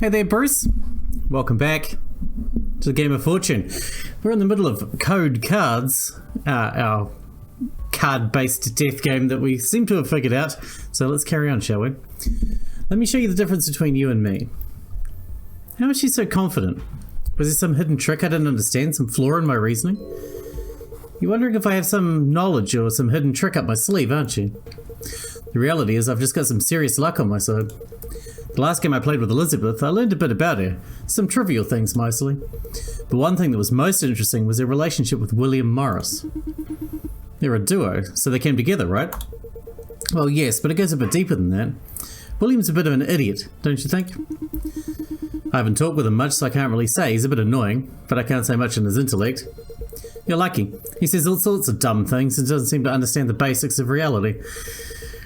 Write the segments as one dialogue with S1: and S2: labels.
S1: Hey there, Bruce. Welcome back to the Game of Fortune. We're in the middle of Code Cards, our card-based death game that we seem to have figured out. So let's carry on, shall we? Let me show you the difference between you and me. How is she so confident? Was there some hidden trick I didn't understand? Some flaw in my reasoning? You're wondering if I have some knowledge or some hidden trick up my sleeve, aren't you? The reality is I've just got some serious luck on my side. The last game I played with Elizabeth, I learned a bit about her. Some trivial things mostly. The one thing that was most interesting was her relationship with William Morris. They're a duo, so they came together, right? Well, yes, but it goes a bit deeper than that. William's a bit of an idiot, don't you think? I haven't talked with him much, so I can't really say. He's a bit annoying, but I can't say much on his intellect. You're lucky. He says all sorts of dumb things and doesn't seem to understand the basics of reality.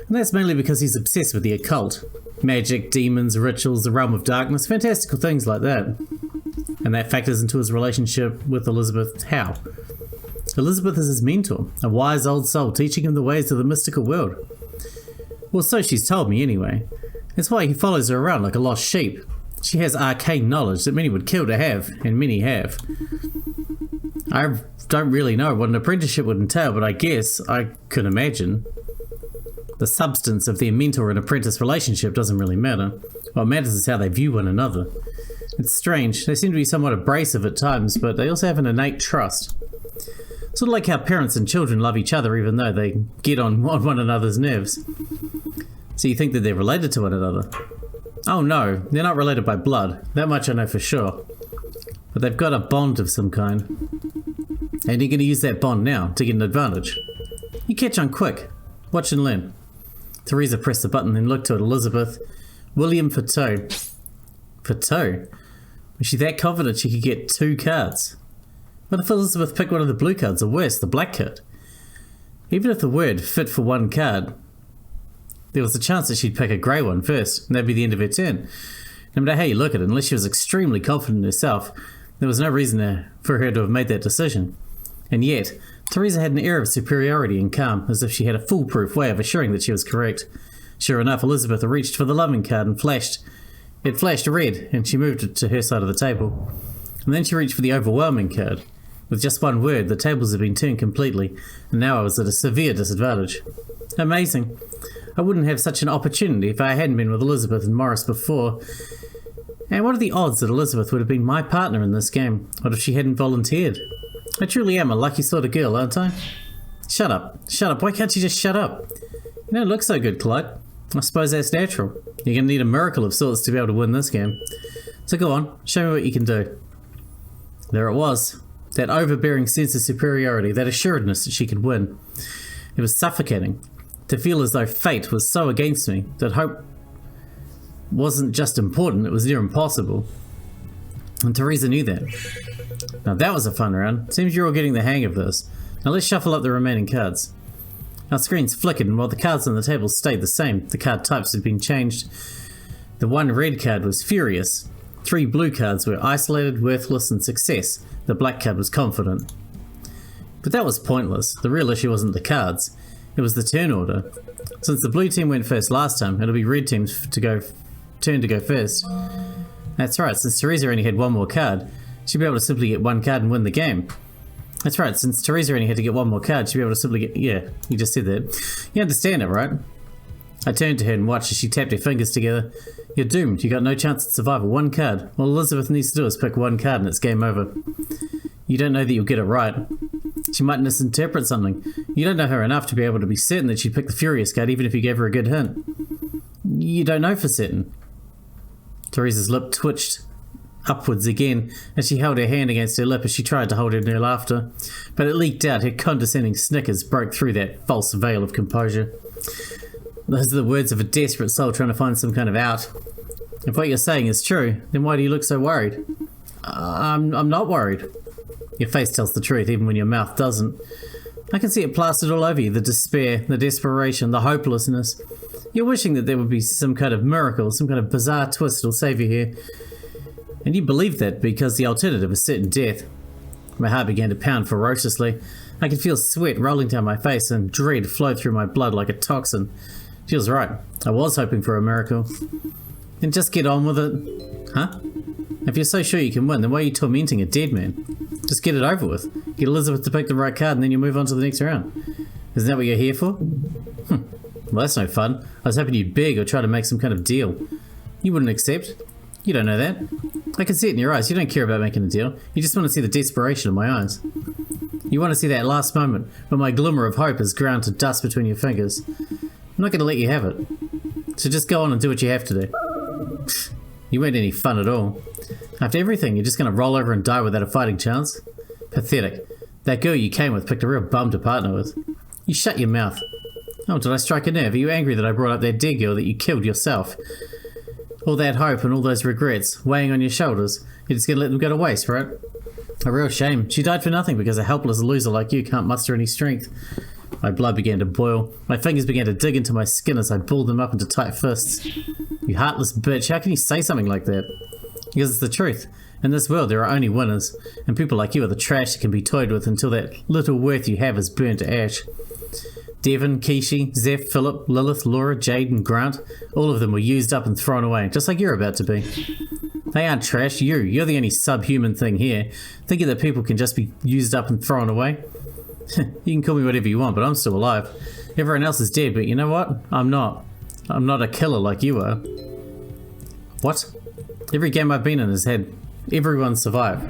S1: And that's mainly because he's obsessed with the occult. Magic, demons, rituals, the realm of darkness, fantastical things like that. And that factors into his relationship with Elizabeth. How? Elizabeth is his mentor, a wise old soul teaching him the ways of the mystical world. Well, so she's told me anyway. That's why he follows her around like a lost sheep. She has arcane knowledge that many would kill to have, and many have. I don't really know what an apprenticeship would entail, but I guess I could imagine. The substance of their mentor and apprentice relationship doesn't really matter. What matters is how they view one another. It's strange. They seem to be somewhat abrasive at times, but they also have an innate trust. Sort of like how parents and children love each other even though they get on one another's nerves. So you think that they're related to one another? Oh no, they're not related by blood. That much I know for sure. But they've got a bond of some kind. And you're going to use that bond now to get an advantage. You catch on quick. Watch and learn. Teresa pressed the button and looked at Elizabeth. William for two. For two? Was she that confident she could get 2 cards? What if Elizabeth picked one of the blue cards, or worse, the black card? Even if the word fit for 1 card, there was a chance that she'd pick a grey one first, and that'd be the end of her turn. No matter how you look at it, unless she was extremely confident in herself, there was no reason for her to have made that decision. And yet, Teresa had an air of superiority and calm, as if she had a foolproof way of assuring that she was correct. Sure enough, Elizabeth reached for the loving card and it flashed red, and she moved it to her side of the table. And then she reached for the overwhelming card. With just one word, the tables had been turned completely, and now I was at a severe disadvantage. Amazing. I wouldn't have such an opportunity if I hadn't been with Elizabeth and Morris before. And what are the odds that Elizabeth would have been my partner in this game? What if she hadn't volunteered? I truly am a lucky sort of girl, aren't I? Shut up. Shut up. Why can't you just shut up? You don't look so good, Clyde. I suppose that's natural. You're going to need a miracle of sorts to be able to win this game. So go on, show me what you can do. There it was. That overbearing sense of superiority, that assuredness that she could win. It was suffocating. To feel as though fate was so against me, that hope wasn't just important, it was near impossible. And Teresa knew that. Now that was a fun round. Seems you're all getting the hang of this. Now let's shuffle up the remaining cards. Our screens flickered, and while the cards on the table stayed the same, the card types had been changed. The 1 red card was furious. 3 blue cards were isolated, worthless, and success. The black card was confident. But that was pointless. The real issue wasn't the cards. It was the turn order. Since the blue team went first last time, it'll be red team's turn to go first. That's right, since Teresa only had 1 more card, she'd be able to simply get 1 card and win the game. That's right, since Teresa only had to get 1 more card, she'd be able to simply get... Yeah, you just said that. You understand it, right? I turned to her and watched as she tapped her fingers together. You're doomed. You got no chance at survival. 1 card. All Elizabeth needs to do is pick 1 card and it's game over. You don't know that you'll get it right. She might misinterpret something. You don't know her enough to be able to be certain that she'd pick the Furious card even if you gave her a good hint. You don't know for certain. Teresa's lip twitched upwards again as she held her hand against her lip as she tried to hold in her laughter. But it leaked out. Her condescending snickers broke through that false veil of composure. Those are the words of a desperate soul trying to find some kind of out. If what you're saying is true, then why do you look so worried? I'm not worried. Your face tells the truth even when your mouth doesn't. I can see it plastered all over you, the despair, the desperation, the hopelessness. You're wishing that there would be some kind of miracle, some kind of bizarre twist that'll save you here. And you believe that because the alternative is certain death. My heart began to pound ferociously. I could feel sweat rolling down my face and dread flow through my blood like a toxin. She was right. I was hoping for a miracle. Then just get on with it. Huh? If you're so sure you can win, then why are you tormenting a dead man? Just get it over with. Get Elizabeth to pick the right card and then you move on to the next round. Isn't that what you're here for? Well, that's no fun. I was hoping you'd beg or try to make some kind of deal. You wouldn't accept. You don't know that. I can see it in your eyes. You don't care about making a deal. You just want to see the desperation in my eyes. You want to see that last moment when my glimmer of hope is ground to dust between your fingers. I'm not going to let you have it. So just go on and do what you have to do. You weren't any fun at all. After everything, you're just going to roll over and die without a fighting chance? Pathetic. That girl you came with picked a real bum to partner with. You shut your mouth. Oh, did I strike a nerve? Are you angry that I brought up that dead girl that you killed yourself? All that hope and all those regrets weighing on your shoulders, you're just going to let them go to waste, right? A real shame. She died for nothing because a helpless loser like you can't muster any strength. My blood began to boil. My fingers began to dig into my skin as I balled them up into tight fists. You heartless bitch, how can you say something like that? Because it's the truth. In this world, there are only winners, and people like you are the trash that can be toyed with until that little worth you have is burnt to ash. Devon, Kishi, Zeph, Philip, Lilith, Laura, Jade, and Grant, all of them were used up and thrown away, just like you're about to be. They aren't trash, you're the only subhuman thing here, thinking that people can just be used up and thrown away. You can call me whatever you want, but I'm still alive. Everyone else is dead, but you know what? I'm not. I'm not a killer like you are. What? Every game I've been in has had everyone survive.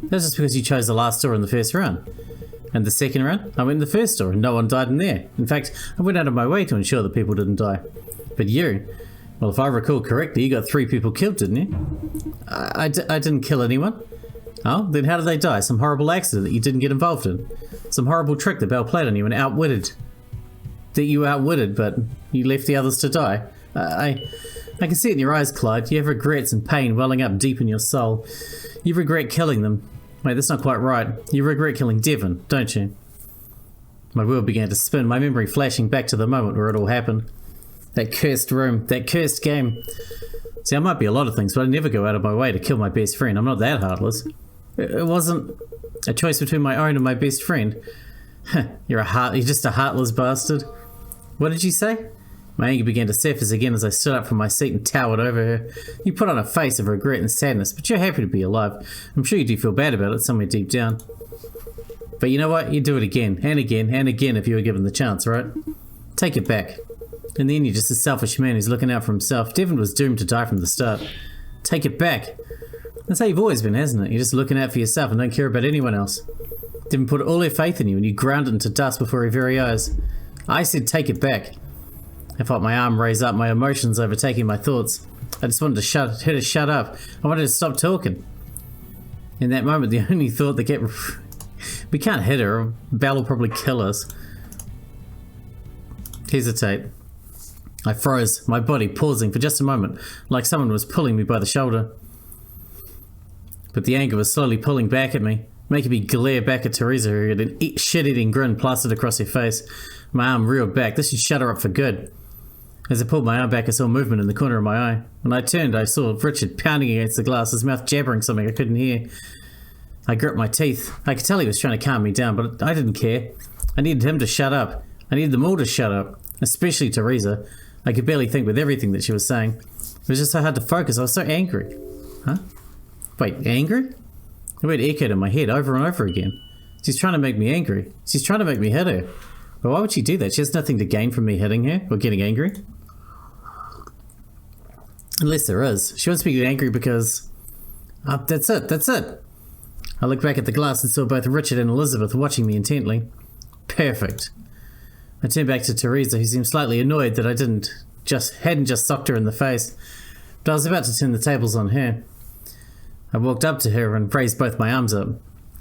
S1: That's just because you chose the last door in the first round. And the second round, I went in the first door and no one died in there. In fact, I went out of my way to ensure that people didn't die. But you, well, if I recall correctly, you got 3 people killed, didn't you? I didn't kill anyone. Oh, then how did they die? Some horrible accident that you didn't get involved in. Some horrible trick that Belle played on you and outwitted. That you outwitted, but you left the others to die. I can see it in your eyes, Clyde. You have regrets and pain welling up deep in your soul. You regret killing them. Wait, that's not quite right. You regret killing Devon, don't you? My world began to spin, my memory flashing back to the moment where it all happened. That cursed room, that cursed game. See, I might be a lot of things, but I never go out of my way to kill my best friend. I'm not that heartless. It wasn't a choice between my own and my best friend. You're just a heartless bastard. What did you say? My anger began to surface again as I stood up from my seat and towered over her. You put on a face of regret and sadness, but you're happy to be alive. I'm sure you do feel bad about it somewhere deep down. But you know what? You do it again, and again, and again if you were given the chance, right? Take it back. In the end, you're just a selfish man who's looking out for himself. Devon was doomed to die from the start. Take it back. That's how you've always been, hasn't it? You're just looking out for yourself and don't care about anyone else. Devon put all her faith in you and you ground it into dust before her very eyes. I said take it back. I felt my arm raise up, my emotions overtaking my thoughts. I just wanted to hit her shut up. I wanted to stop talking. In that moment, the only thought that kept... We can't hit her. Belle will probably kill us. Hesitate. I froze, my body pausing for just a moment, like someone was pulling me by the shoulder. But the anger was slowly pulling back at me, making me glare back at Teresa, who had an shit-eating grin plastered across her face. My arm reeled back. This should shut her up for good. As I pulled my arm back, I saw movement in the corner of my eye. When I turned, I saw Richard pounding against the glass, his mouth jabbering something I couldn't hear. I gripped my teeth. I could tell he was trying to calm me down, but I didn't care. I needed him to shut up. I needed them all to shut up, especially Teresa. I could barely think with everything that she was saying. It was just so hard to focus. I was so angry. Huh? Wait, angry? The word echoed in my head over and over again. She's trying to make me angry. She's trying to make me hit her. But why would she do that? She has nothing to gain from me hitting her or getting angry. Unless there is. She wants me to get angry because... that's it. I looked back at the glass and saw both Richard and Elizabeth watching me intently. Perfect. I turned back to Teresa, who seemed slightly annoyed that I hadn't just socked her in the face. But I was about to turn the tables on her. I walked up to her and raised both my arms up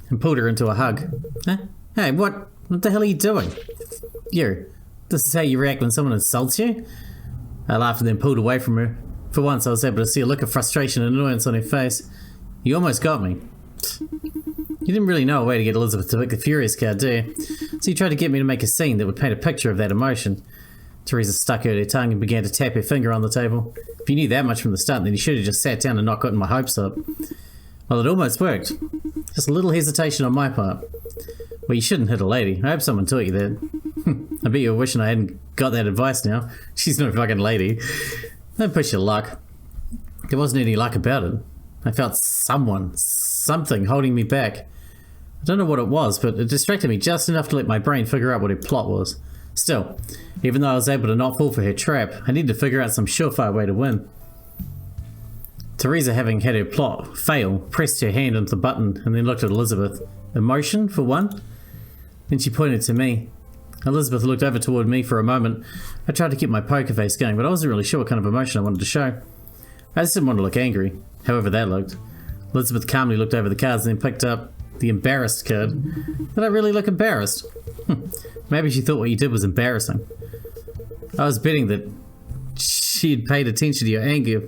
S1: and pulled her into a hug. Huh? Hey, what the hell are you doing? You. This is how you react when someone insults you? I laughed and then pulled away from her. For once, I was able to see a look of frustration and annoyance on her face. You almost got me. You didn't really know a way to get Elizabeth to pick the Furious card, do you? So you tried to get me to make a scene that would paint a picture of that emotion. Teresa stuck out her tongue and began to tap her finger on the table. If you knew that much from the start, then you should have just sat down and not gotten my hopes up. Well, it almost worked. Just a little hesitation on my part. Well, you shouldn't hit a lady. I hope someone taught you that. I bet you're wishing I hadn't got that advice now. She's no fucking lady. Don't push your luck. There wasn't any luck about it. I felt something holding me back. I don't know what it was, but it distracted me just enough to let my brain figure out what her plot was. Still, even though I was able to not fall for her trap, I needed to figure out some surefire way to win. Teresa, having had her plot fail, pressed her hand onto the button and then looked at Elizabeth. Emotion, for one? Then she pointed to me. Elizabeth looked over toward me for a moment. I tried to keep my poker face going, but I wasn't really sure what kind of emotion I wanted to show. I just didn't want to look angry, however that looked. Elizabeth calmly looked over the cards and then picked up the embarrassed card. Did I really look embarrassed? Maybe she thought what you did was embarrassing. I was betting that she had paid attention to your anger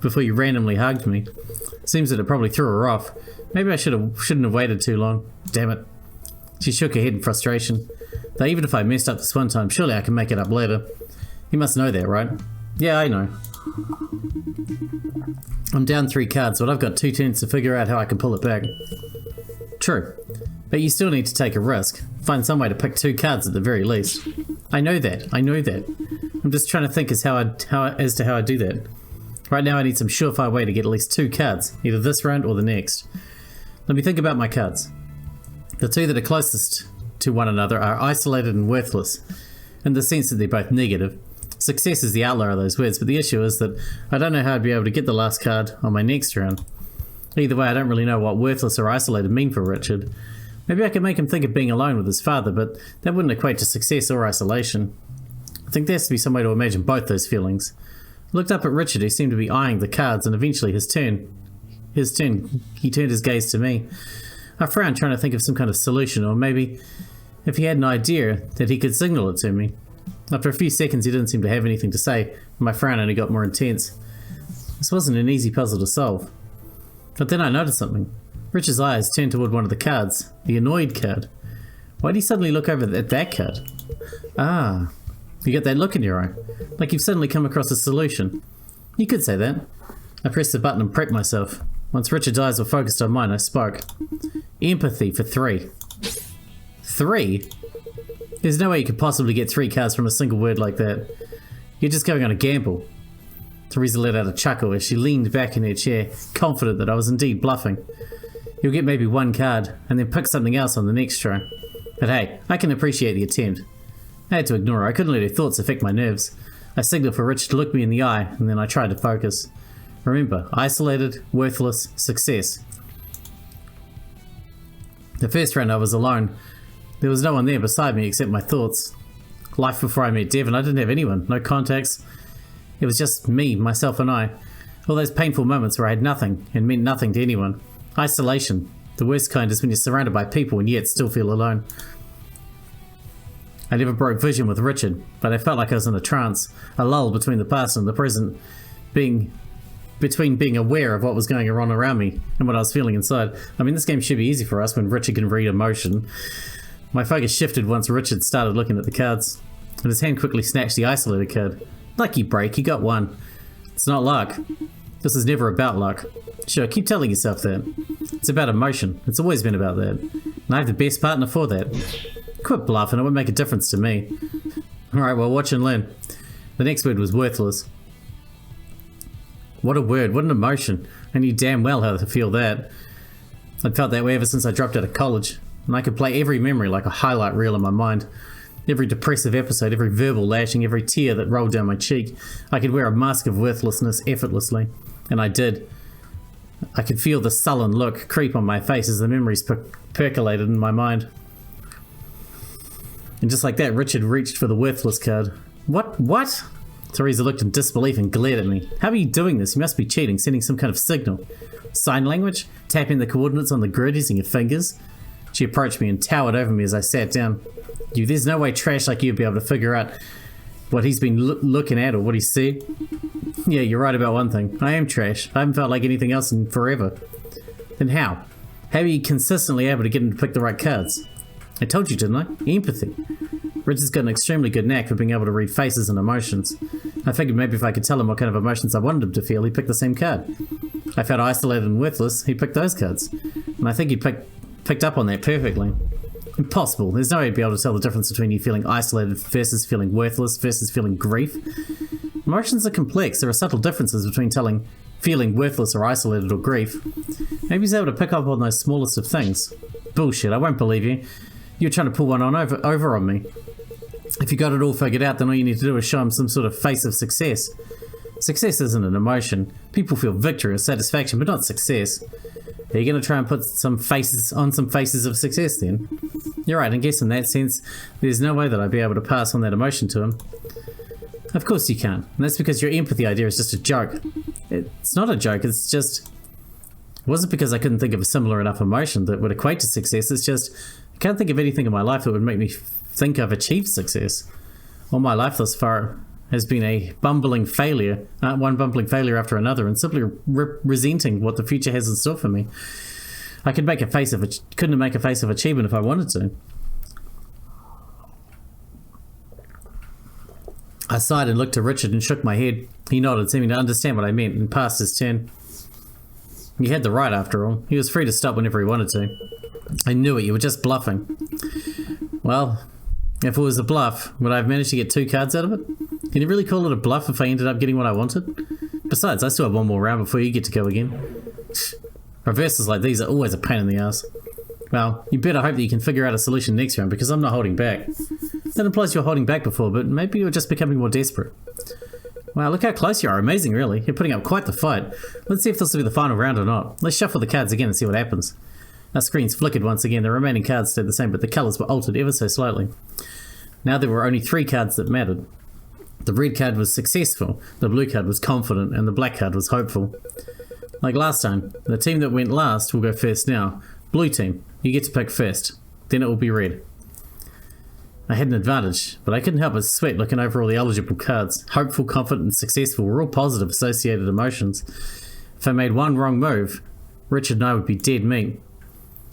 S1: before you randomly hugged me. Seems that it probably threw her off. Maybe I shouldn't have waited too long. Damn it. She shook her head in frustration. Though even if I messed up this one time, surely I can make it up later. You must know that, right? Yeah, I know. I'm down 3 cards, but I've got 2 turns to figure out how I can pull it back. True. But you still need to take a risk. Find some way to pick 2 cards at the very least. I know that. I'm just trying to think as to how I do that. Right now I need some surefire way to get at least 2 cards, either this round or the next. Let me think about my cards. The 2 that are closest to one another are isolated and worthless, in the sense that they're both negative. Success is the outlier of those words, but the issue is that I don't know how I'd be able to get the last card on my next round. Either way, I don't really know what worthless or isolated mean for Richard. Maybe I could make him think of being alone with his father, but that wouldn't equate to success or isolation. I think there has to be some way to imagine both those feelings. I looked up at Richard, who seemed to be eyeing the cards, and eventually he turned his gaze to me. I frowned, trying to think of some kind of solution, or maybe if he had an idea that he could signal it to me. After a few seconds he didn't seem to have anything to say, and my frown only got more intense. This wasn't an easy puzzle to solve. But then I noticed something. Richard's eyes turned toward one of the cards, the annoyed card. Why did he suddenly look over at that card? Ah, you get that look in your eye, like you've suddenly come across a solution. You could say that. I pressed the button and prepped myself. Once Richard's eyes were focused on mine, I spoke. Empathy for 3. 3? There's no way you could possibly get 3 cards from a single word like that. You're just going on a gamble. Teresa let out a chuckle as she leaned back in her chair, confident that I was indeed bluffing. You'll get maybe 1 card, and then pick something else on the next try. But hey, I can appreciate the attempt. I had to ignore her. I couldn't let her thoughts affect my nerves. I signaled for Richard to look me in the eye, and then I tried to focus. Remember, isolated, worthless, success. The first round I was alone. There was no one there beside me except my thoughts. Life before I met Devon, I didn't have anyone, no contacts. It was just me, myself and I. All those painful moments where I had nothing and meant nothing to anyone. Isolation. The worst kind is when you're surrounded by people and yet still feel alone. I never broke vision with Richard, but I felt like I was in a trance, a lull between the past and the present, between being aware of what was going on around me and what I was feeling inside. I mean, this game should be easy for us when Richard can read emotion. My focus shifted once Richard started looking at the cards, and his hand quickly snatched the isolated card. Lucky break, you got 1. It's not luck. This is never about luck. Sure, keep telling yourself that. It's about emotion. It's always been about that. And I have the best partner for that. Quit bluffing, it won't make a difference to me. Alright, well, watch and learn. The next word was worthless. What a word, what an emotion. I knew damn well how to feel that. I'd felt that way ever since I dropped out of college, and I could play every memory like a highlight reel in my mind. Every depressive episode, every verbal lashing, every tear that rolled down my cheek. I could wear a mask of worthlessness effortlessly, and I did. I could feel the sullen look creep on my face as the memories percolated in my mind. And just like that, Richard reached for the worthless card. What? Teresa looked in disbelief and glared at me. How are you doing this? You must be cheating, sending some kind of signal. Sign language? Tapping the coordinates on the grid using your fingers? She approached me and towered over me as I sat down. There's no way trash like you'd be able to figure out what he's been looking at or what he's seen. Yeah, you're right about one thing. I am trash. I haven't felt like anything else in forever. Then how? How are you consistently able to get him to pick the right cards? I told you, didn't I? Empathy. Richard's got an extremely good knack for being able to read faces and emotions. I figured maybe if I could tell him what kind of emotions I wanted him to feel, he'd pick the same card. I felt isolated and worthless, he picked those cards. And I think he picked up on that perfectly. Impossible. There's no way to be able to tell the difference between you feeling isolated versus feeling worthless versus feeling grief. Emotions are complex. There are subtle differences between feeling worthless or isolated or grief. Maybe he's able to pick up on those smallest of things. Bullshit, I won't believe you. You're trying to pull one on over on me. If you got it all figured out, then all you need to do is show him some sort of face of success. Success isn't an emotion. People feel victory or satisfaction, but not success. Are you going to try and put some faces on some faces of success then? You're right, I guess in that sense, there's no way that I'd be able to pass on that emotion to him. Of course you can't. And that's because your empathy idea is just a joke. It's not a joke, it's just... It wasn't because I couldn't think of a similar enough emotion that would equate to success, it's just... I can't think of anything in my life that would make me think I've achieved success. All my life thus far has been a bumbling failure, one bumbling failure after another, and simply resenting what the future has in store for me. I couldn't make a face of achievement if I wanted to. I sighed and looked to Richard and shook my head. He nodded, seeming to understand what I meant, and passed his turn. He had the right, after all. He was free to stop whenever he wanted to. I knew it, you were just bluffing. Well, if it was a bluff, would I have managed to get 2 cards out of it? Can you really call it a bluff if I ended up getting what I wanted? Besides, I still have one more round before you get to go again. Reversals like these are always a pain in the ass. Well, you better hope that you can figure out a solution next round, because I'm not holding back. That implies you were holding back before, but maybe you're just becoming more desperate. Wow, look how close you are. Amazing, really. You're putting up quite the fight. Let's see if this will be the final round or not. Let's shuffle the cards again and see what happens. Our screens flickered once again. The remaining cards stayed the same, but the colours were altered ever so slightly. Now there were only 3 cards that mattered. The red card was successful, the blue card was confident, and the black card was hopeful. Like last time, the team that went last will go first now. Blue team, you get to pick first. Then it will be red. I had an advantage, but I couldn't help but sweat looking over all the eligible cards. Hopeful, confident, and successful were all positive associated emotions. If I made one wrong move, Richard and I would be dead meat.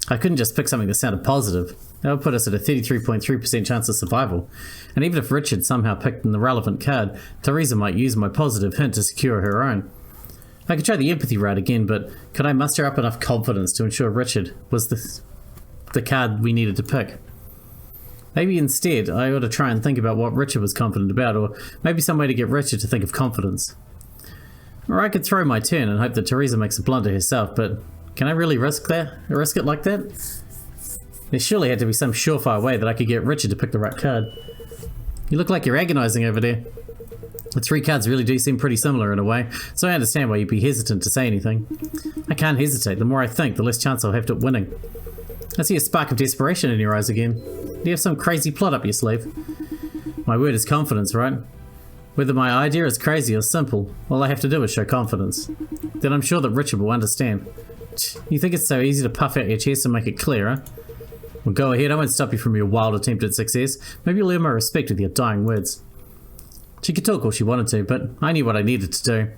S1: I couldn't just pick something that sounded positive. That would put us at a 33.3% chance of survival. And even if Richard somehow picked an irrelevant card, Teresa might use my positive hint to secure her own. I could try the empathy route again, but could I muster up enough confidence to ensure Richard was the card we needed to pick? Maybe instead I ought to try and think about what Richard was confident about, or maybe some way to get Richard to think of confidence. Or I could throw my turn and hope that Teresa makes a blunder herself, but can I really risk it like that? There surely had to be some surefire way that I could get Richard to pick the right card. You look like you're agonizing over there. The 3 cards really do seem pretty similar in a way, so I understand why you'd be hesitant to say anything. I can't hesitate. The more I think, the less chance I'll have at winning. I see a spark of desperation in your eyes again. Do you have some crazy plot up your sleeve? My word is confidence, right? Whether my idea is crazy or simple, all I have to do is show confidence. Then I'm sure that Richard will understand. You think it's so easy to puff out your chest and make it clear, huh? Well, go ahead, I won't stop you from your wild attempt at success. Maybe you'll earn my respect with your dying words. She could talk all she wanted to, but I knew what I needed to do.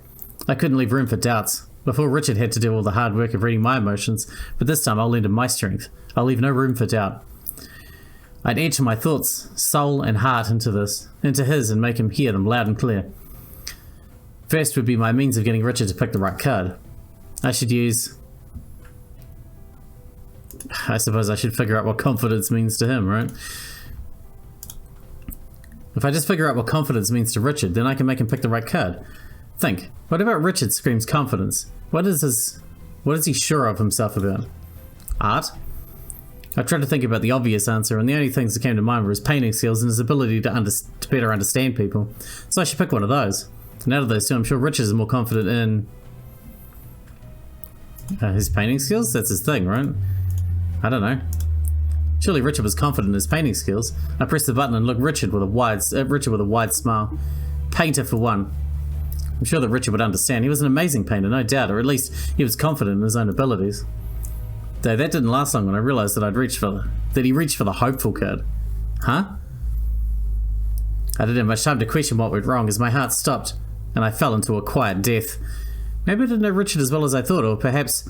S1: I couldn't leave room for doubts. Before, Richard had to do all the hard work of reading my emotions, but this time I'll lend him my strength. I'll leave no room for doubt. I'd edge my thoughts, soul and heart into his, and make him hear them loud and clear. First would be my means of getting Richard to pick the right card. I suppose I should figure out what confidence means to him, right? If I just figure out what confidence means to Richard, then I can make him pick the right card. Think, what about Richard screams confidence? What is he sure of himself about? Art? I tried to think about the obvious answer, and the only things that came to mind were his painting skills and his ability to better understand people. So I should pick one of those. And out of those 2, I'm sure Richard is more confident in his painting skills? That's his thing, right? I don't know. Surely Richard was confident in his painting skills. I pressed the button and looked at Richard with a wide smile. Painter for one. I'm sure that Richard would understand. He was an amazing painter, no doubt, or at least he was confident in his own abilities. Though that didn't last long when I realised that he reached for the hopeful card. Huh? I didn't have much time to question what went wrong as my heart stopped and I fell into a quiet death. Maybe I didn't know Richard as well as I thought, or perhaps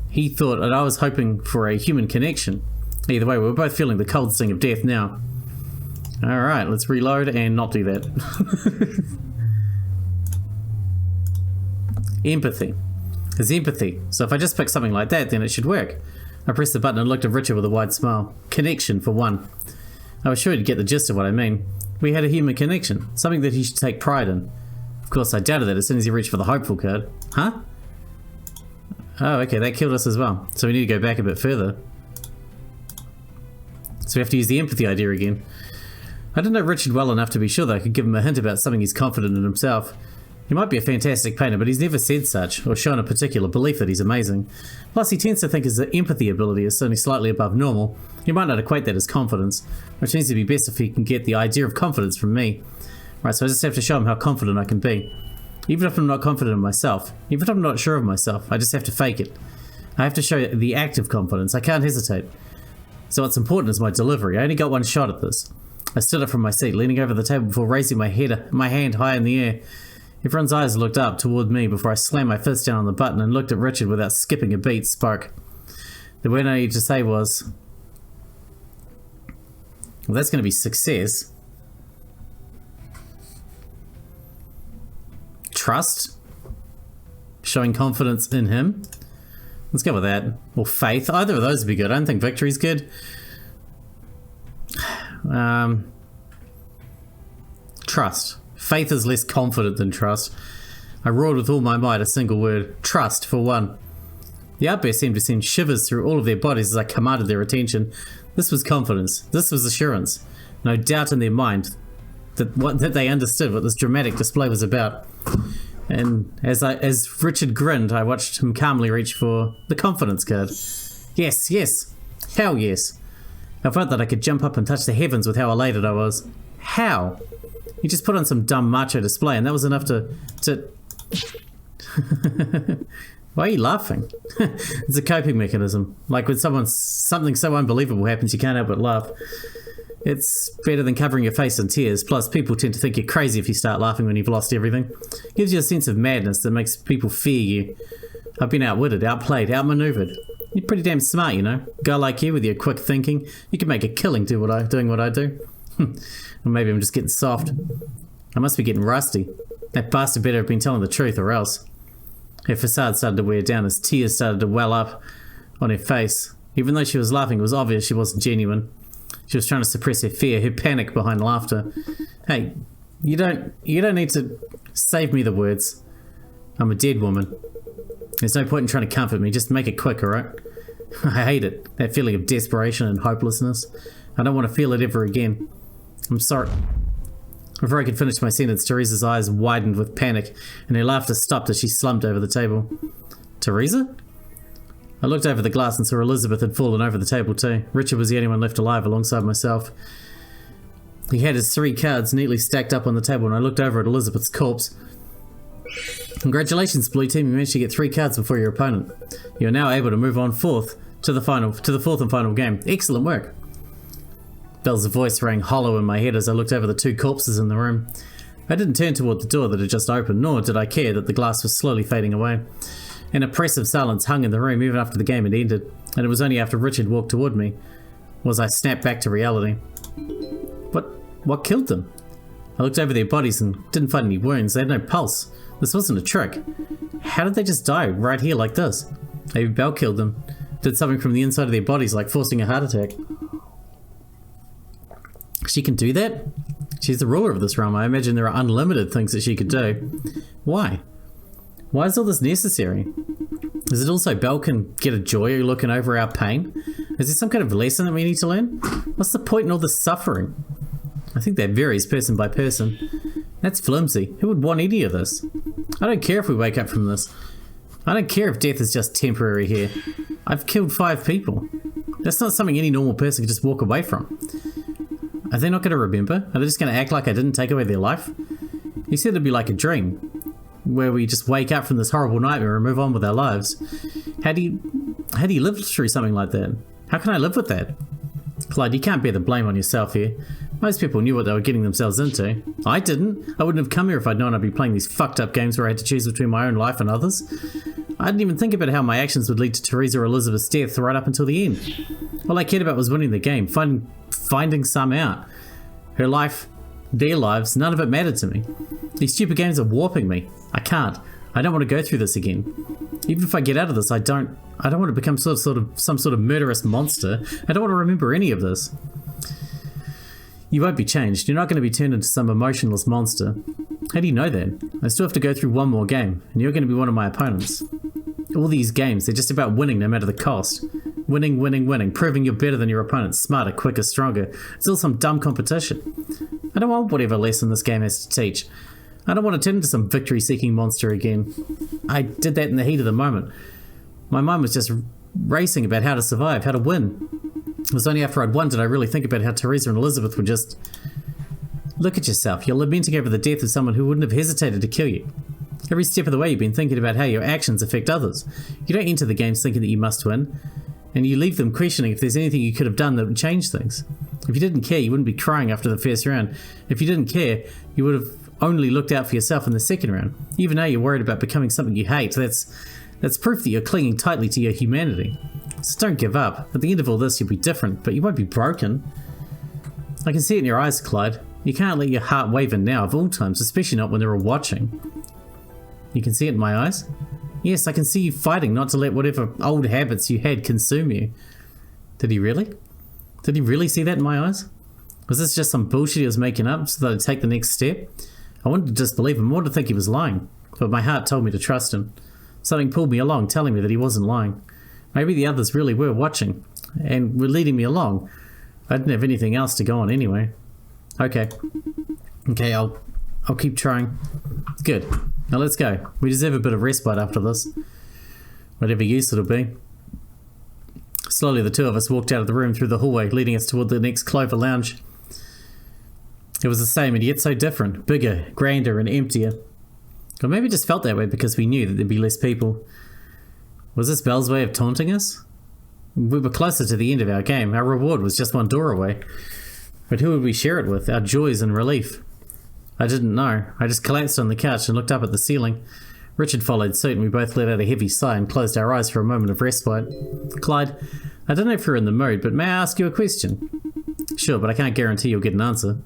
S1: he thought that I was hoping for a human connection. Either way, we were both feeling the cold sting of death now. Alright, let's reload and not do that. Empathy. It's empathy. So if I just pick something like that, then it should work. I pressed the button and looked at Richard with a wide smile. Connection, for one. I was sure he'd get the gist of what I mean. We had a human connection. Something that he should take pride in. Of course, I doubted that as soon as he reached for the hopeful card. Huh? Oh, okay, that killed us as well. So we need to go back a bit further. So we have to use the empathy idea again. I don't know Richard well enough to be sure that I could give him a hint about something he's confident in himself. He might be a fantastic painter, but he's never said such, or shown a particular belief that he's amazing. Plus, he tends to think his empathy ability is only slightly above normal. He might not equate that as confidence, which means it'd be best if he can get the idea of confidence from me. Right, so I just have to show him how confident I can be. Even if I'm not confident in myself, even if I'm not sure of myself, I just have to fake it. I have to show the act of confidence. I can't hesitate. So what's important is my delivery. I only got one shot at this. I stood up from my seat, leaning over the table before raising my hand high in the air. Everyone's eyes looked up toward me before I slammed my fist down on the button and looked at Richard without skipping a beat. Spoke. The word I needed to say was, well, that's going to be success. Trust. Showing confidence in him. Let's go with that. Or faith. Either of those would be good. I don't think victory's good. Trust. Faith is less confident than trust. I roared with all my might a single word. Trust, for one. The outburst seemed to send shivers through all of their bodies as I commanded their attention. This was confidence. This was assurance. No doubt in their mind that they understood what this dramatic display was about. And as Richard grinned, I watched him calmly reach for the confidence card. Yes, yes. Hell yes. I felt that I could jump up and touch the heavens with how elated I was. How? He just put on some dumb macho display and that was enough to... Why are you laughing? It's a coping mechanism. Like when something so unbelievable happens, you can't help but laugh. It's better than covering your face in tears. Plus, people tend to think you're crazy if you start laughing when you've lost everything. It gives you a sense of madness that makes people fear you. I've been outwitted, outplayed, outmaneuvered. You're pretty damn smart, you know. A guy like you with your quick thinking, you can make a killing doing what I do. Or maybe I'm just getting soft. I must be getting rusty. That bastard better have been telling the truth or else. Her facade started to wear down as tears started to well up on her face. Even though she was laughing, it was obvious she wasn't genuine. She was trying to suppress her fear, her panic behind laughter. Hey, you don't need to save me the words. I'm a dead woman. There's no point in trying to comfort me, just make it quick, alright? I hate it, that feeling of desperation and hopelessness. I don't want to feel it ever again. I'm sorry. Before I could finish my sentence, Teresa's eyes widened with panic, and her laughter stopped as she slumped over the table. Teresa? I looked over the glass and saw Elizabeth had fallen over the table too. Richard was the only one left alive alongside myself. He had his 3 cards neatly stacked up on the table, and I looked over at Elizabeth's corpse. Congratulations, Blue Team, you managed to get 3 cards before your opponent. You are now able to move on to the 4th and final game. Excellent work. Belle's voice rang hollow in my head as I looked over the 2 corpses in the room. I didn't turn toward the door that had just opened, nor did I care that the glass was slowly fading away. An oppressive silence hung in the room even after the game had ended, and it was only after Richard walked toward me was I snapped back to reality. What killed them? I looked over their bodies and didn't find any wounds. They had no pulse. This wasn't a trick. How did they just die right here like this? Maybe Belle killed them. Did something from the inside of their bodies like forcing a heart attack. She can do that? She's the ruler of this realm. I imagine there are unlimited things that she could do. Why? Why is all this necessary? Is it also Belle can get a joy looking over our pain? Is there some kind of lesson that we need to learn? What's the point in all this suffering? I think that varies person by person. That's flimsy. Who would want any of this? I don't care if we wake up from this. I don't care if death is just temporary here. I've killed 5 people. That's not something any normal person can just walk away from. Are they not going to remember? Are they just going to act like I didn't take away their life? You said it'd be like a dream, where we just wake up from this horrible nightmare and move on with our lives. How do you live through something like that? How can I live with that? Clyde, you can't bear the blame on yourself here. Most people knew what they were getting themselves into. I didn't. I wouldn't have come here if I'd known I'd be playing these fucked up games where I had to choose between my own life and others. I didn't even think about how my actions would lead to Teresa or Elizabeth's death right up until the end. All I cared about was winning the game, finding some out. Her life, their lives, none of it mattered to me. These stupid games are warping me. I can't. I don't want to go through this again. Even if I get out of this, I don't want to become some sort of murderous monster. I don't want to remember any of this. You won't be changed. You're not going to be turned into some emotionless monster. How do you know that? I still have to go through one more game, and you're going to be one of my opponents. All these games, they're just about winning no matter the cost. Winning, winning, winning, proving you're better than your opponent, smarter, quicker, stronger. It's all some dumb competition. I don't want whatever lesson this game has to teach. I don't want to turn into some victory-seeking monster again. I did that in the heat of the moment. My mind was just racing about how to survive, how to win. It was only after I'd won did I really think about how Teresa and Elizabeth were just... Look at yourself. You're lamenting over the death of someone who wouldn't have hesitated to kill you. Every step of the way you've been thinking about how your actions affect others. You don't enter the games thinking that you must win, and you leave them questioning if there's anything you could have done that would change things. If you didn't care, you wouldn't be crying after the first round. If you didn't care, you would have only looked out for yourself in the second round. Even now you're worried about becoming something you hate. That's proof that you're clinging tightly to your humanity. So don't give up. At the end of all this, you'll be different, but you won't be broken. I can see it in your eyes, Clyde. You can't let your heart waver now of all times, especially not when they're all watching. You can see it in my eyes? Yes, I can see you fighting not to let whatever old habits you had consume you. Did he really? Did he really see that in my eyes? Was this just some bullshit he was making up so that I'd take the next step? I wanted to disbelieve him, wanted to think he was lying, but my heart told me to trust him. Something pulled me along, telling me that he wasn't lying. Maybe the others really were watching, and were leading me along. I didn't have anything else to go on anyway. Okay, I'll keep trying. Good. Now let's go. We deserve a bit of respite after this. Whatever use it'll be. Slowly the two of us walked out of the room through the hallway, leading us toward the next Clover lounge. It was the same and yet so different. Bigger, grander and emptier. Or maybe it just felt that way because we knew that there'd be less people. Was this Belle's way of taunting us? We were closer to the end of our game. Our reward was just one door away. But who would we share it with? Our joys and relief? I didn't know. I just collapsed on the couch and looked up at the ceiling. Richard followed suit and we both let out a heavy sigh and closed our eyes for a moment of respite. Clyde, I don't know if you're in the mood, but may I ask you a question? Sure, but I can't guarantee you'll get an answer.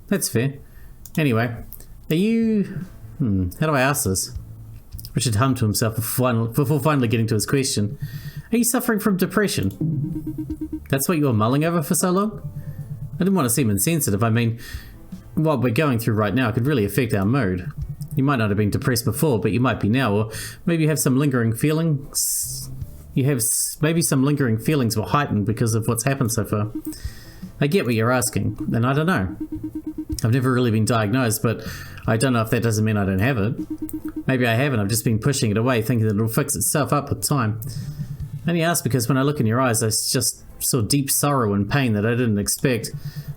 S1: That's fair. Anyway, are you... how do I ask this? Richard hummed to himself before finally getting to his question. Are you suffering from depression? That's what you were mulling over for so long? I didn't want to seem insensitive. I mean, what we're going through right now could really affect our mood. You might not have been depressed before, but you might be now, or maybe you have some lingering feelings. Maybe some lingering feelings were heightened because of what's happened so far. I get what you're asking, and I don't know. I've never really been diagnosed, but I don't know if that doesn't mean I don't have it. Maybe I haven't, I've just been pushing it away, thinking that it'll fix itself up with time. I only ask because when I look in your eyes, I just saw deep sorrow and pain that I didn't expect.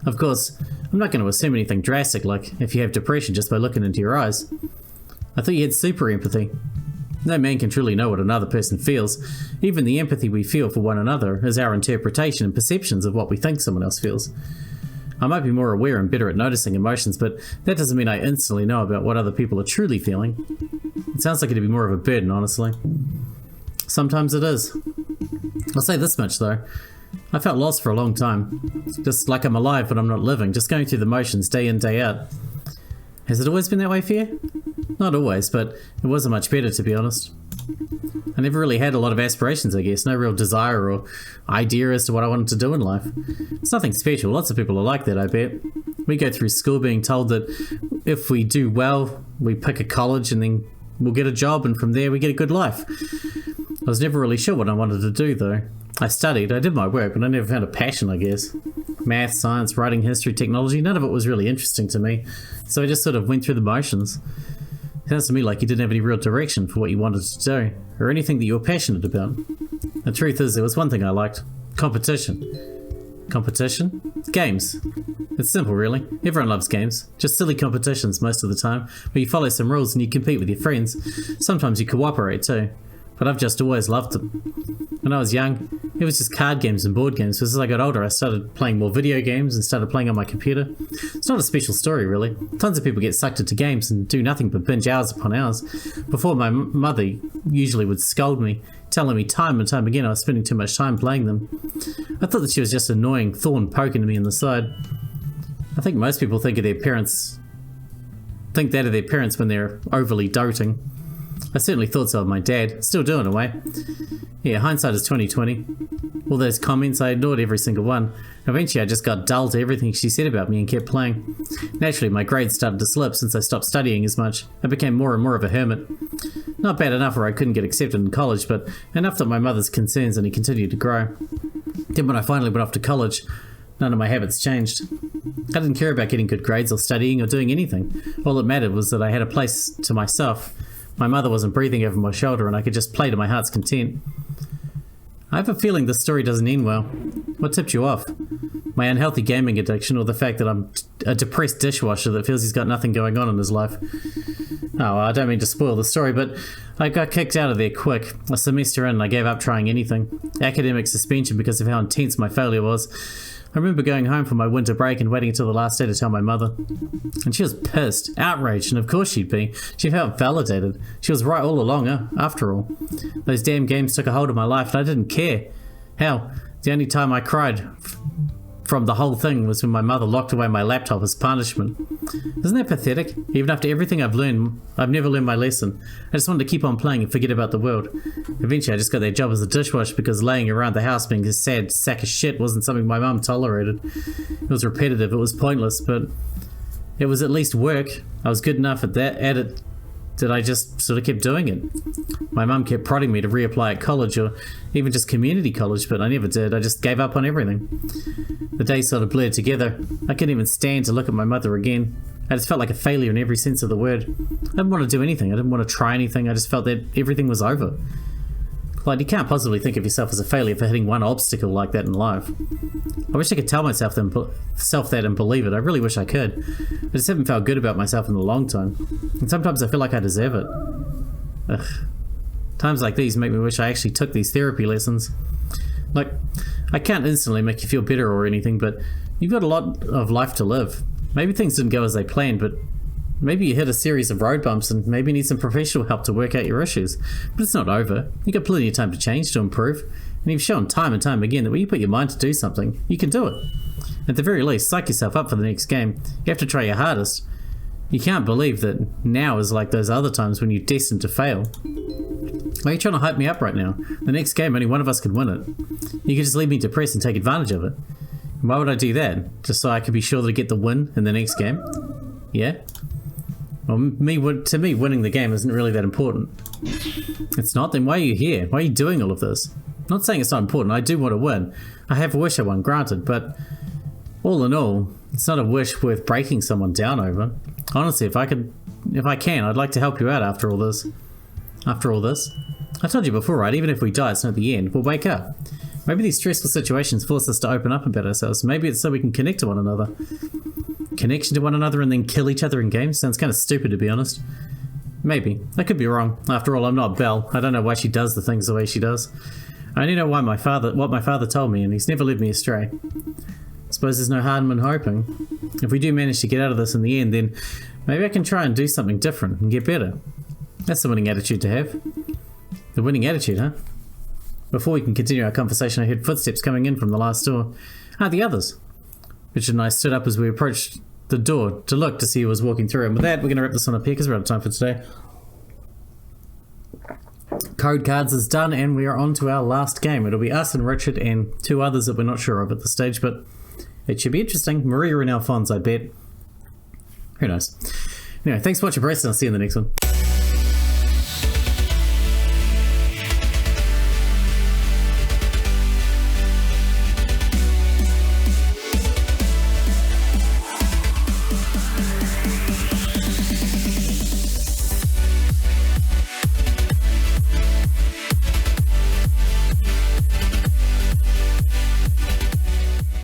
S1: Of course, I'm not going to assume anything drastic, like if you have depression just by looking into your eyes. I thought you had super empathy. No man can truly know what another person feels. Even the empathy we feel for one another is our interpretation and perceptions of what we think someone else feels. I might be more aware and better at noticing emotions, but that doesn't mean I instantly know about what other people are truly feeling. It sounds like it'd be more of a burden, honestly. Sometimes it is. I'll say this much, though. I felt lost for a long time. Just like I'm alive, but I'm not living. Just going through the motions day in, day out. Has it always been that way for you? Not always, but it wasn't much better, to be honest. I never really had a lot of aspirations, I guess. No real desire or idea as to what I wanted to do in life. It's nothing special. Lots of people are like that, I bet. We go through school being told that if we do well, we pick a college and then we'll get a job, and from there we get a good life. I was never really sure what I wanted to do, though. I studied, I did my work, but I never found a passion, I guess. Math, science, writing, history, technology, none of it was really interesting to me. So I just sort of went through the motions. It sounds to me like you didn't have any real direction for what you wanted to do, or anything that you were passionate about. The truth is, there was one thing I liked. Competition. Competition? Games. It's simple, really. Everyone loves games. Just silly competitions most of the time, where you follow some rules and you compete with your friends. Sometimes you cooperate too. But I've just always loved them. When I was young, it was just card games and board games. As I got older, I started playing more video games and started playing on my computer. It's not a special story, really. Tons of people get sucked into games and do nothing but binge hours upon hours. Before, my mother usually would scold me, telling me time and time again I was spending too much time playing them. I thought that she was just an annoying thorn poking me in the side. I think most people think that of their parents when they're overly doting. I certainly thought so of my dad. Still do in a way. Yeah, hindsight is 20/20. All those comments, I ignored every single one. Eventually I just got dull to everything she said about me and kept playing. Naturally, my grades started to slip since I stopped studying as much. I became more and more of a hermit. Not bad enough where I couldn't get accepted in college, but enough that my mother's concerns only continued to grow. Then when I finally went off to college, none of my habits changed. I didn't care about getting good grades or studying or doing anything. All that mattered was that I had a place to myself. My mother wasn't breathing over my shoulder and I could just play to my heart's content. I have a feeling this story doesn't end well. What tipped you off? My unhealthy gaming addiction or the fact that I'm a depressed dishwasher that feels he's got nothing going on in his life? Oh, I don't mean to spoil the story, but I got kicked out of there quick. A semester in, I gave up trying anything. Academic suspension because of how intense my failure was. I remember going home for my winter break and waiting until the last day to tell my mother. And she was pissed, outraged, and of course she'd be. She felt validated. She was right all along, after all. Those damn games took a hold of my life and I didn't care. Hell, the only time I cried from the whole thing was when my mother locked away my laptop as punishment. Isn't that pathetic? Even after everything I've learned, I've never learned my lesson. I just wanted to keep on playing and forget about the world. Eventually I just got that job as a dishwasher because laying around the house being a sad sack of shit wasn't something my mum tolerated. It was repetitive, it was pointless, but it was at least work. I was good enough at it that I just sort of kept doing it. My mum kept prodding me to reapply at college or even just community college, but I never did. I just gave up on everything. The days sort of blurred together. I couldn't even stand to look at my mother again. I just felt like a failure in every sense of the word. I didn't want to do anything. I didn't want to try anything. I just felt that everything was over. Clyde, you can't possibly think of yourself as a failure for hitting one obstacle like that in life. I wish I could tell myself that and believe it. I really wish I could. I just haven't felt good about myself in a long time. And sometimes I feel like I deserve it. Ugh. Times like these make me wish I actually took these therapy lessons. Like, I can't instantly make you feel better or anything, but you've got a lot of life to live. Maybe things didn't go as they planned, but maybe you hit a series of road bumps and maybe need some professional help to work out your issues. But it's not over. You've got plenty of time to change, to improve. And you've shown time and time again that when you put your mind to do something, you can do it. At the very least, psych yourself up for the next game. You have to try your hardest. You can't believe that now is like those other times when you're destined to fail. Why are you trying to hype me up right now? The next game, only one of us could win it. You could just leave me depressed and take advantage of it. And why would I do that? Just so I could be sure to get the win in the next game? Yeah? Well, to me, winning the game isn't really that important. It's not? Then why are you here? Why are you doing all of this? I'm not saying it's not important. I do want to win. I have a wish I won, granted, but all in all, it's not a wish worth breaking someone down over. Honestly, if I can, I'd like to help you out after all this. I told you before, right? Even if we die, it's not the end. We'll wake up. Maybe these stressful situations force us to open up about ourselves. Maybe it's so we can connect to one another. Connection to one another and then kill each other in games? Sounds kind of stupid, to be honest. Maybe. I could be wrong. After all, I'm not Belle. I don't know why she does the things the way she does. I only know what my father told me, and he's never led me astray. I suppose there's no harm in hoping. If we do manage to get out of this in the end, then maybe I can try and do something different and get better. That's the winning attitude to have. The winning attitude, huh? Before we can continue our conversation, I heard footsteps coming in from the last door. Ah, the others. Richard and I stood up as we approached the door to look to see who was walking through. And with that, we're going to wrap this one up here because we're out of time for today. Code Cards is done and we are on to our last game. It'll be us and Richard and two others that we're not sure of at this stage, but it should be interesting. Maria and Alphonse, I bet. Who knows? Anyway, thanks for watching, Bryce, and I'll see you in the next one.